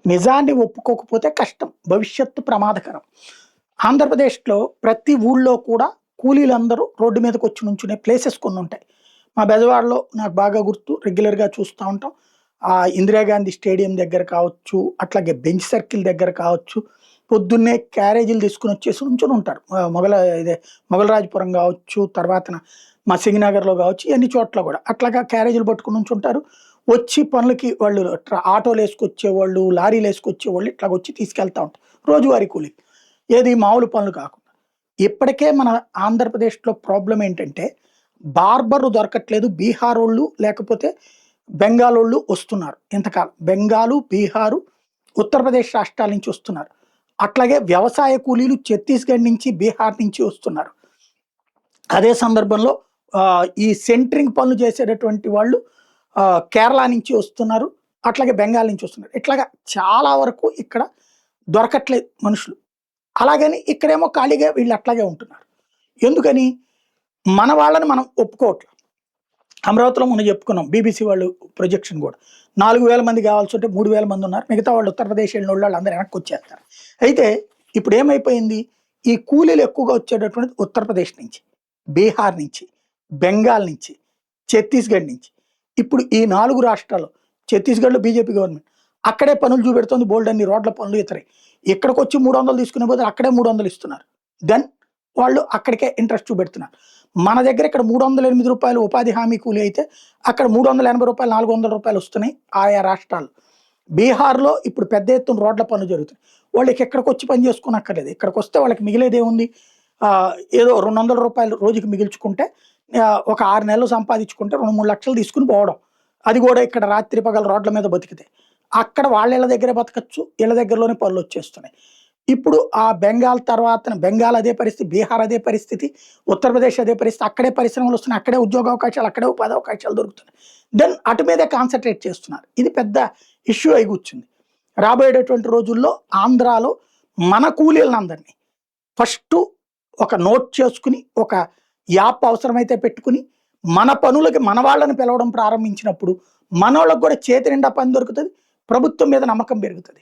నిజాన్ని ఒప్పుకోకపోతే కష్టం. భవిష్యత్తు ప్రమాదకరం. ఆంధ్రప్రదేశ్‌లో ప్రతి ఊళ్ళో కూడా కూలీలందరూ రోడ్డు మీదకొచ్చి నుంచునే ప్లేసెస్ కొన్నుంటాయి. మా బెజవాడలో నాకు బాగా గుర్తు, రెగ్యులర్‌గా చూస్తా ఉంటాం. ఇందిరాగాంధీ స్టేడియం దగ్గర కావచ్చు, అట్లాగే బెంచ్ సర్కిల్ దగ్గర కావచ్చు, పొద్దున్నే క్యారేజీలు తీసుకొనొచ్చేసి నుంచొనుంటారు. ఇదే మొగలరాజపురం గావచ్చు, తర్వాతన మా సింగనగర్‌లో గావచ్చు, ఇయన్ని చోట్ల గూడా. అట్లాగా క్యారేజీలు పట్టుకొని నుంచుంటారు. వచ్చి పనులకి వాళ్ళు ఆటోలేసుకొచ్చేవాళ్ళు, లారీలేసుకొచ్చేవాళ్ళు ఇట్లాగొచ్చి తీసుకెళ్తా ఉంటారు. రోజువారీ కూలీలు. ఏది మామూలు పనులు కాకుండా. ఇప్పటికే మన ఆంధ్రప్రదేశ్‌లో ప్రాబ్లమ్ ఏంటంటే, బార్బర్‌లు దొరకట్లేదు. బీహారోళ్ళు లేకపోతే బెంగాలోళ్ళు వస్తున్నారు ఇంతకాలం. బెంగాలు, బీహారు, ఉత్తరప్రదేశ్ రాష్ట్రాల నుంచి వస్తున్నారు. అట్లాగే వ్యవసాయ కూలీలు ఛత్తీస్‌గఢ్ నుంచి, బీహార్ నుంచి వస్తున్నారు. అదే సందర్భంలో ఈ సెంట్రింగ్ పనులు చేసేటటువంటి వాళ్ళు కేరళ నుంచి వస్తున్నారు. అట్లాగే బెంగాల్ నుంచి వస్తున్నారు. ఇట్లాగా చాలా వరకు ఇక్కడ దొరకట్లేదు మనుషులు. అలాగని ఇక్కడేమో ఖాళీగా వీళ్ళు అట్లాగే ఉంటున్నారు. ఎందుకని? మన వాళ్ళని మనం ఒప్పుకోవట్ల. అమరావతిలో మొన్న చెప్పుకున్నాం. బీబీసీ వాళ్ళు ప్రొజెక్షన్ గూడా. 4000 మంది కావాల్సుంటే 3000 మంది ఉన్నారు. మిగతా వాళ్ళు ఉత్తరప్రదేశ్ ఎళ్ళినోళ్ళు అందరూ వెనక్కొచ్చేస్తారు. అయితే ఇప్పుడేమైపోయింది? ఈ కూలీలు ఎక్కువగా వచ్చేటటువంటిది ఉత్తరప్రదేశ్ నుంచి, బీహార్ నుంచి, బెంగాల్ నుంచి, ఛత్తీస్‌గఢ్ నుంచి. ఇప్పుడు ఈ 4 రాష్ట్రాల్లో ఛత్తీస్‌గఢ్‌లో బీజేపీ గవర్నమెంట్. అక్కడే పనులు చూపెడుతోంది బోలెడన్ని రోడ్ల పనులు ఇతరయి. ఇక్కడికొచ్చి 300 తీసుకునే బదులు అక్కడే 300 ఇస్తున్నారు. దెన్ వాళ్ళు అక్కడికే ఇంట్రెస్ట్ చూపెడుతున్నారు. మన దగ్గర ఇక్కడ రూ. 308 ఉపాధి హామీ కూలీ అయితే అక్కడ రూ. 380, రూ. 400 వస్తున్నాయి ఆయా రాష్ట్రాల్లో. బీహార్‌లో ఇప్పుడు పెద్ద ఎత్తున రోడ్ల పనులు జరుగుతున్నాయి. వాళ్ళకి ఇక్కడికొచ్చి పని చేసుకోనక్కర్లేదు. ఇక్కడికొస్తే వాళ్ళకి మిగిలేదేముంది? ఏదో రూ. 200 రోజుకి మిగిల్చుకుంటే ఒక 6 నెలలు సంపాదించుకుంటే 2, 3 లక్షలు తీసుకొని పోవడం. అది కూడా ఇక్కడ రాత్రి పగలు రోడ్ల మీద బతికితే. అక్కడ వాళ్ళ ఇళ్ళ దగ్గరే బతకచ్చు. ఇళ్ళ దగ్గరలోనే పనులొచ్చేస్తున్నాయి. ఇప్పుడు ఆ బెంగాల్ తర్వాతన బెంగాల్ అదే పరిస్థితి, బీహార్ అదే పరిస్థితి, ఉత్తరప్రదేశ్ అదే పరిస్థితి. అక్కడే పరిశ్రమలు వస్తున్నాయి. అక్కడే ఉద్యోగ అవకాశాలు, అక్కడే ఉపాధి అవకాశాలు దొరుకుతున్నాయి. దెన్ అటు మీదే కాన్సంట్రేట్ చేస్తున్నారు. ఇది పెద్ద ఇష్యూ అయి కూర్చుంది. రాబోయేటటువంటి రోజుల్లో ఆంధ్రాలో మన కూలీలందరినీ ఫస్టు ఒక నోట్ చేసుకుని, ఒక యాప్ అవసరమైతే పెట్టుకుని, మన పనులకి మన వాళ్ళని పిలవడం ప్రారంభించినప్పుడు మనోళ్ళకి కూడా చేతి నిండా పని దొరుకుతది. ప్రభుత్వం మీద నమ్మకం పెరుగుతది.